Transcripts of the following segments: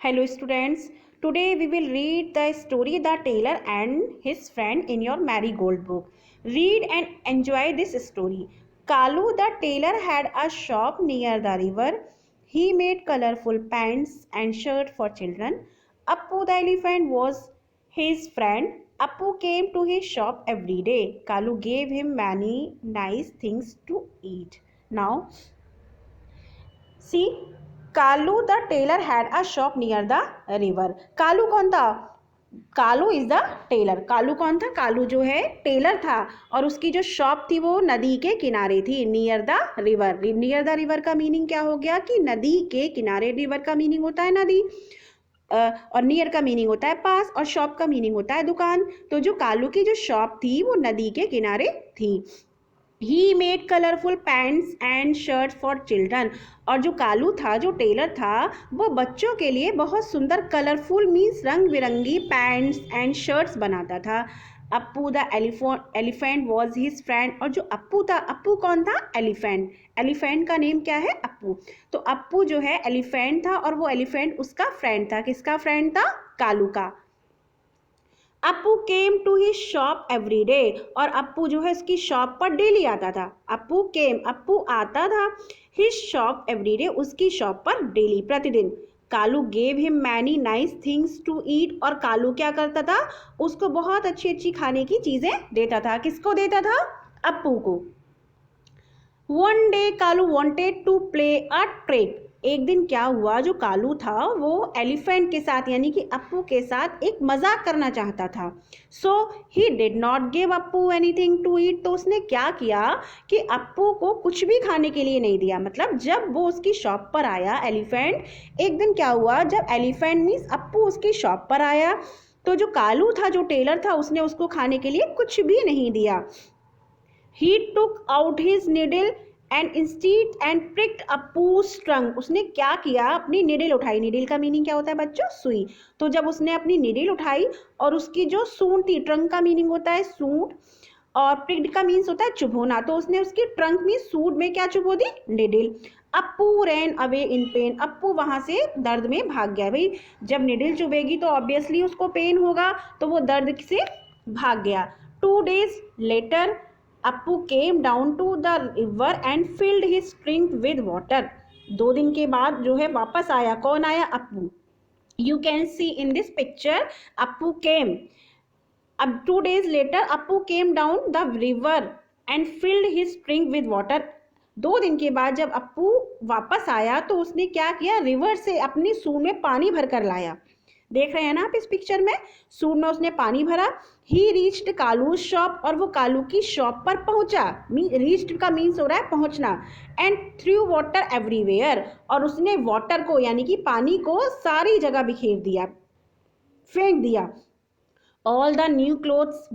Hello students, today we will read the story The Tailor and His Friend in your Marigold book. Read and enjoy this story. Kalu the tailor had a shop near the river. He made colorful pants and shirts for children. Appu the elephant was his friend. Appu came to his shop every day. Kalu gave him many nice things to eat. Now see Kalu the tailor had a shop near the river. Kalu कौन था? Kalu is the tailor. Kalu कौन था? कालू जो है Taylor था और उसकी जो शॉप थी वो नदी के किनारे थी. Near the river. Near the river का मीनिंग क्या हो गया कि नदी के किनारे. रिवर का मीनिंग होता है नदी और नियर का मीनिंग होता है पास और शॉप का मीनिंग होता है दुकान. तो जो कालू की जो शॉप थी वो नदी के किनारे थी. He made colourful pants and shirts for children. और जो कालू था, जो टेलर था, वो बच्चों के लिए बहुत सुंदर कलरफुल मीन्स रंग बिरंगी पैंट्स एंड शर्ट्स बनाता था. Appu the elephant was his friend. और जो अप्पू था, अप्पू कौन था? एलिफेंट. एलिफेंट का नेम क्या है? अप्पू. तो अप्पू जो है एलिफेंट था और वो एलिफेंट उसका फ्रेंड था. किसका फ्रेंड था? कालू का. Appu came to his shop every day. और अप्पू जो है उसकी शॉप पर डेली आता था. अप्पू केम, अप्पू आता था. हिज शॉप एवरी डे, उसकी शॉप पर डेली, प्रतिदिन. Kalu gave him many nice things to eat. और कालू क्या करता था? उसको बहुत अच्छी अच्छी खाने की चीज़ें देता था. किसको देता था? अप्पू को. One day Kalu wanted to play a trick. एक दिन क्या हुआ, जो कालू था वो एलिफेंट के साथ यानी कि अप्पू के साथ एक मजाक करना चाहता था. So he did not give Appu anything to eat. तो उसने क्या किया कि अप्पू को कुछ भी खाने के लिए नहीं दिया. मतलब जब वो उसकी शॉप पर आया एलिफेंट, एक दिन क्या हुआ, जब एलिफेंट मीन्स अप्पू उसकी शॉप पर आया तो जो कालू था, जो टेलर था, उसने उसको खाने के लिए कुछ भी नहीं दिया. He took out his needle and instead and pricked Appu's trunk. उसने क्या किया? अपनी निडिल उठाई. निडिल का मीनिंग क्या होता है बच्चों? सुई. तो जब उसने अपनी निडिल उठाई और उसकी जो सूंड थी, ट्रंक का मीनिंग होता है सूंड और प्रिक्ड का मीन्स होता है चुभोना, तो उसने उसकी ट्रंक में सूंड में क्या चुभो दी? Needle. Appu ran away in pain. Appu वहां से दर्द में भाग गया. भाई जब निडिल चुभेगी तो ऑब्वियसली उसको पेन होगा, तो वो दर्द से भाग गया. 2 days later Appu came down to the river and filled his trunk with water. 2 दिन के बाद जो है वापस आया. कौन आया? Appu. You can see in this picture Appu came. अब 2 days later Appu came down the river and filled his trunk with water. 2 दिन के बाद जब अप्पू वापस आया तो उसने क्या किया? रिवर से अपनी सूंड में पानी भर कर लाया. देख रहे हैं ना आप इस पिक्चर में? सूंड में उसने पानी भरा. ही रीच्ड कालू शॉप. और वो कालू की शॉप पर पहुंचा. रीच्ड का मीन्स हो रहा है पहुंचना. And threw water everywhere. और उसने वाटर को यानी कि पानी को सारी जगह बिखेर दिया, फेंक दिया. All the new clothes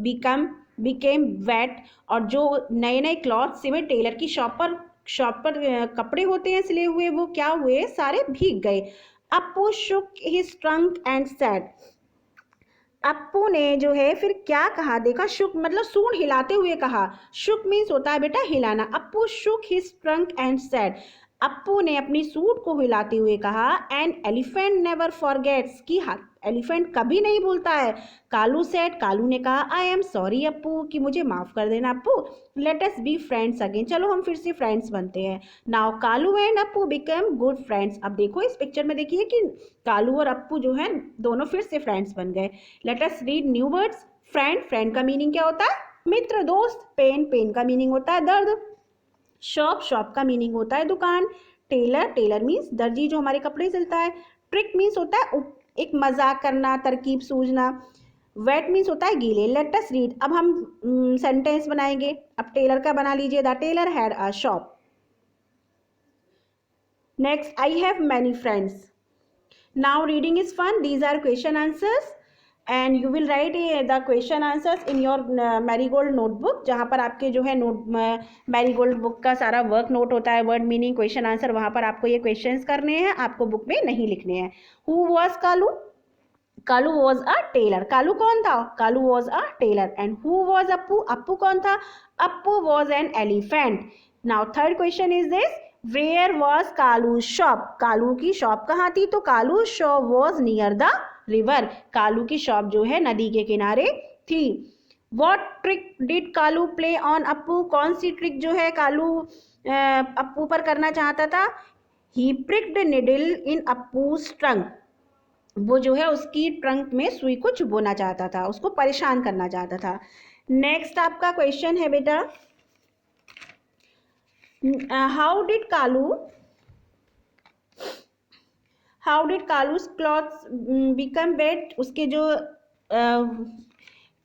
became wet. और जो नए नए क्लॉथ्स सिवे टेलर की शॉप पर कपड़े होते हैं सिले हुए, वो क्या हुए? सारे भीग गए. Appu shook his trunk and said. Appu ने जो है फिर क्या कहा? देखा, शुक मतलब सूंड हिलाते हुए कहा. शुक मीन्स होता है बेटा हिलाना. Appu shook his trunk and said. Appu ने अपनी सूंड को हिलाते हुए कहा. And elephant never forgets. कि एलिफेंट कभी नहीं भूलता है. कालू सेड. कालू ने कहा, आई एम सॉरी अप्पू, कि मुझे माफ कर देना Appu. Let us be friends again. चलो हम फिर से फ्रेंड्स बनते हैं. Now Kalu and Appu become good friends. अब देखो इस पिक्चर में देखिए कि कालू और अप्पू जो है दोनों फिर से फ्रेंड्स बन गए. Late us read new words. Friend, friend का मीनिंग क्या होता है? मित्र, दोस्त. पेन, पेन का मीनिंग होता है दर्द. शॉप, शॉप का मीनिंग होता है दुकान. टेलर, टेलर मीन्स दर्जी जो हमारे कपड़े सिलता है. ट्रिक मीन्स होता है एक मजाक करना, तरकीब सूझना. वेट मीन्स होता है गीले. Let us read. अब हम सेंटेंस बनाएंगे. अब टेलर का बना लीजिए. The tailor had a shop. Next, I have many friends. Now reading is fun. These are question answers and you will write the question answers in your Marigold notebook, जहाँ पर आपके जो है मैरीगोल्ड बुक का सारा work note होता है, word meaning, question answer, वहाँ पर आपको ये क्वेश्चंस करने हैं, आपको बुक में नहीं लिखने हैं. Who was Kalu? Kalu was a tailor. Kalu कौन था? Kalu was a tailor. And who was Appu? Appu कौन था? Appu was an elephant. Now third question is this. Where was Kalu shop, Kalu की शॉप कहाँ थी, तो Kalu shop was near the river, Kalu की शॉप जो है नदी के किनारे थी। What trick did Kalu play on Appu, कौन सी ट्रिक जो है कालू अप्पू पर करना चाहता था, ही प्रिक्ड निडल इन अप्पूज ट्रंक, वो जो है उसकी ट्रंक में सुई को चुभोना चाहता था, उसको परेशान करना चाहता था। नेक्स्ट आपका क्वेश्चन है बेटा, how did Kalu's clothes become wet, उसके जो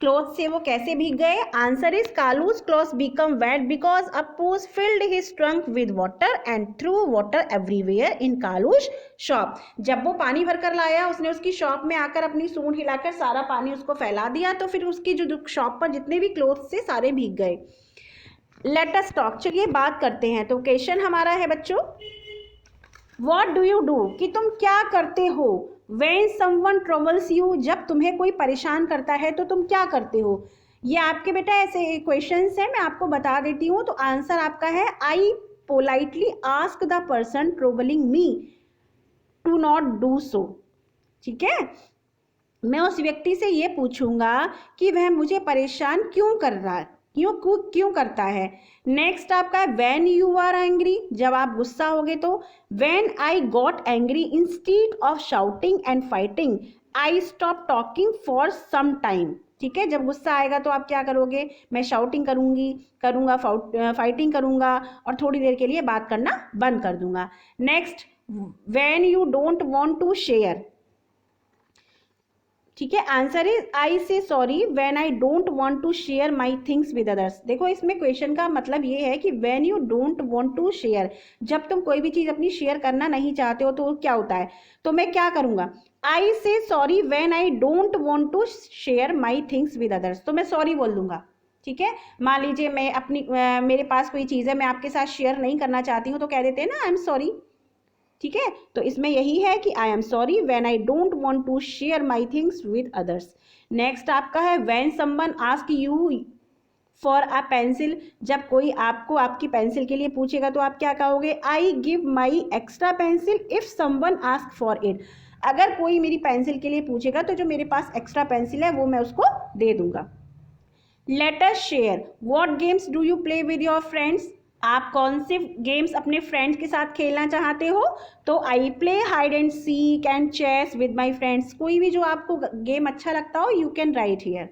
क्लॉथ से वो कैसे भीग गए, answer is Kalu's clothes become wet because Appu's filled his trunk with water and threw water everywhere in Kalu's shop, जब वो पानी भरकर लाया उसने उसकी शॉप में आकर अपनी सूंड हिलाकर सारा पानी उसको फैला दिया, तो फिर उसकी जो शॉप पर जितने भी क्लॉथ्स थे सारे भीग गए। लेट अस टॉक, चलिए बात करते हैं। तो क्वेश्चन हमारा है बच्चों, व्हाट डू यू डू, कि तुम क्या करते हो, व्हेन समवन ट्रबल्स यू, जब तुम्हें कोई परेशान करता है तो तुम क्या करते हो। ये आपके बेटा ऐसे क्वेश्चंस हैं, मैं आपको बता देती हूँ। तो आंसर आपका है, I politely ask the person troubling me to not do so, ठीक है, मैं उस व्यक्ति से ये पूछूंगा कि वह मुझे परेशान क्यों कर रहा है, क्यों करता है। नेक्स्ट आपका है, व्हेन यू आर एंग्री, जब आप गुस्सा होगे तो, when I got angry instead of shouting and fighting I stop talking for some time, ठीक है, जब गुस्सा आएगा तो आप क्या करोगे, मैं शाउटिंग करूंगा, फाइटिंग करूंगा और थोड़ी देर के लिए बात करना बंद कर दूंगा। Next, when you don't want to share, ठीक है, answer is I say sorry when I don't want to share my things with others. देखो इसमें क्वेश्चन का मतलब ये है कि when you don't want to share, जब तुम कोई भी चीज अपनी शेयर करना नहीं चाहते हो तो क्या होता है, तो मैं क्या करूंगा, I say sorry when I don't want to share my things with others, तो मैं सॉरी बोल दूंगा, ठीक है। मान लीजिए मैं अपनी मेरे पास कोई चीज़ है, मैं आपके साथ शेयर नहीं करना चाहती हूँ, तो कह देते हैं ना आई एम सॉरी, ठीक है। तो इसमें यही है कि I am sorry when I don't want to share my things with others. Next आपका है, when someone ask you for a pencil, जब कोई आपको आपकी पेंसिल के लिए पूछेगा तो आप क्या कहोगे, I give my extra pencil if someone ask for it, अगर कोई मेरी पेंसिल के लिए पूछेगा तो जो मेरे पास एक्स्ट्रा पेंसिल है वो मैं उसको दे दूंगा। Let us share, what games do you play with your friends, आप कौन से गेम्स अपने फ्रेंड्स के साथ खेलना चाहते हो, तो I play hide and seek and chess with my friends, कोई भी जो आपको गेम अच्छा लगता हो you can write here.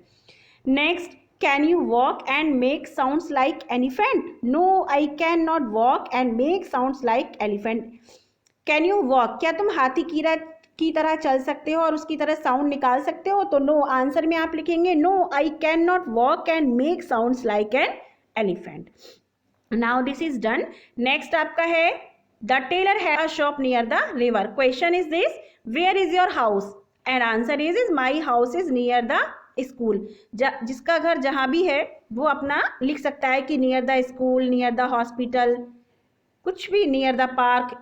Next, can you walk and make sounds like elephant, no I can not walk and make sounds like elephant. Can you walk, क्या तुम हाथी की तरह चल सकते हो और उसकी तरह साउंड निकाल सकते हो, तो नो, आंसर में आप लिखेंगे no I can not walk and make sounds like an elephant. Now this is done. Next आपका है, the tailor had a shop near the river, question is this, where is your house, and answer is my house is near the school, जिसका घर जहाँ भी है वो अपना लिख सकता है कि near the school, near the hospital, कुछ भी, नियर द पार्क।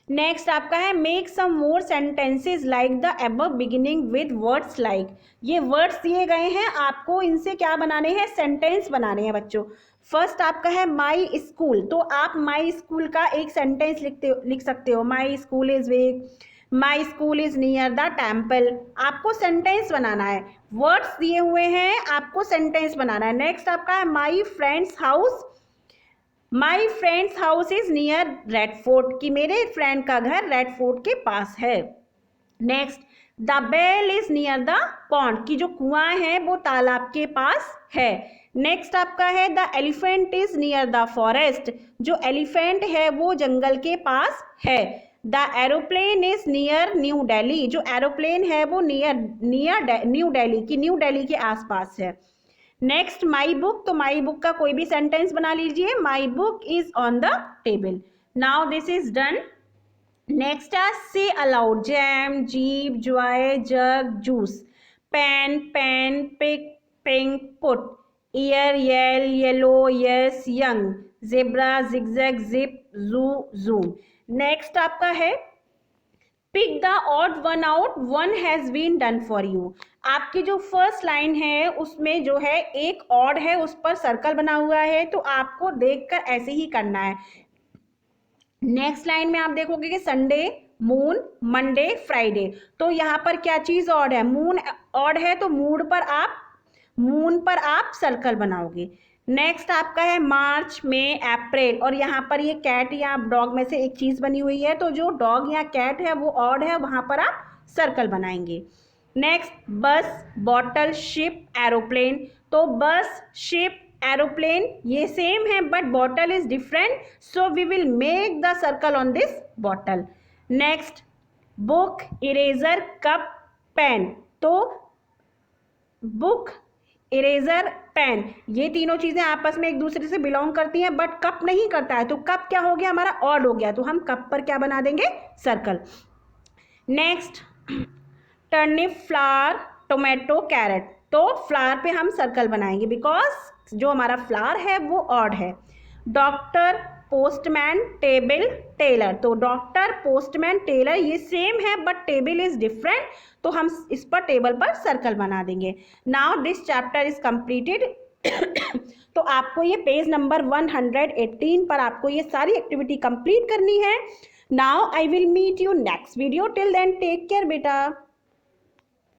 नेक्स्ट आपका है, make some more sentences like the above beginning with words like, ये वर्ड्स दिए गए हैं आपको, इनसे क्या बनाने हैं, सेंटेंस बनाने हैं बच्चों। फर्स्ट आपका है माई स्कूल, तो आप माई स्कूल का एक सेंटेंस लिख सकते हो, my school is big, my school is near the temple, आपको सेंटेंस बनाना है, वर्ड्स दिए हुए हैं आपको सेंटेंस बनाना है। नेक्स्ट आपका है my friends house, my friends house is near red fort, कि मेरे फ्रेंड का घर रेड फोर्ट के पास है। Next, the well is near the pond, की जो कुआं है वो तालाब के पास है। नेक्स्ट आपका है, the elephant is near the forest, जो एलिफेंट है वो जंगल के पास है। The aeroplane is near new Delhi, जो एरोप्लेन है वो नियर न्यू दिल्ली, की न्यू दिल्ली के आसपास है। नेक्स्ट, माई बुक, तो माई बुक का कोई भी सेंटेंस बना लीजिए, my book is on the table. Now this is done. Next है, say aloud, jam, jeep, joy, jug, juice, pen, pen, pick, pink, put, ear, yell, yellow, yes, young, zebra, zigzag, zip, zoo, zoom. Next आपका है, pick the odd one out, one has been done for you. आपकी जो first line है उसमें जो है एक odd है, उस पर सर्कल बना हुआ है, तो आपको देखकर ऐसे ही करना है। नेक्स्ट लाइन में आप देखोगे कि संडे, मून, मंडे, फ्राइडे, तो यहाँ पर क्या चीज ऑड है, मून ऑड है, तो मून पर आप सर्कल बनाओगे। नेक्स्ट आपका है मार्च, में, अप्रैल, और यहाँ पर ये कैट या डॉग में से एक चीज बनी हुई है, तो जो डॉग या कैट है वो ऑड है, वहां पर आप सर्कल बनाएंगे। नेक्स्ट बस, बॉटल, शिप, एरोप्लेन, तो बस, शिप, एरोप्लेन ये सेम है but bottle is different, so we will make the circle on this bottle. Next book, eraser, cup, pen, तो बुक, इरेजर, पेन ये तीनों चीजें आपस में एक दूसरे से बिलोंग करती हैं बट कप नहीं करता है, तो कप क्या हो गया हमारा, ऑड हो गया, तो हम कप पर क्या बना देंगे, circle. Next turnip, flower, tomato, carrot, तो फ्लावर पे हम सर्कल बनाएंगे बिकॉज जो हमारा फ्लावर है वो ऑड है। डॉक्टर, पोस्टमैन, टेबल, टेलर, तो डॉक्टर, पोस्टमैन, टेलर ये सेम है बट टेबल इज डिफरेंट, तो हम इस पर टेबल पर सर्कल बना देंगे। Now this chapter is completed. तो आपको ये पेज नंबर 118 पर आपको ये सारी एक्टिविटी कंप्लीट करनी है। Now I will meet you next video, till then take care बेटा।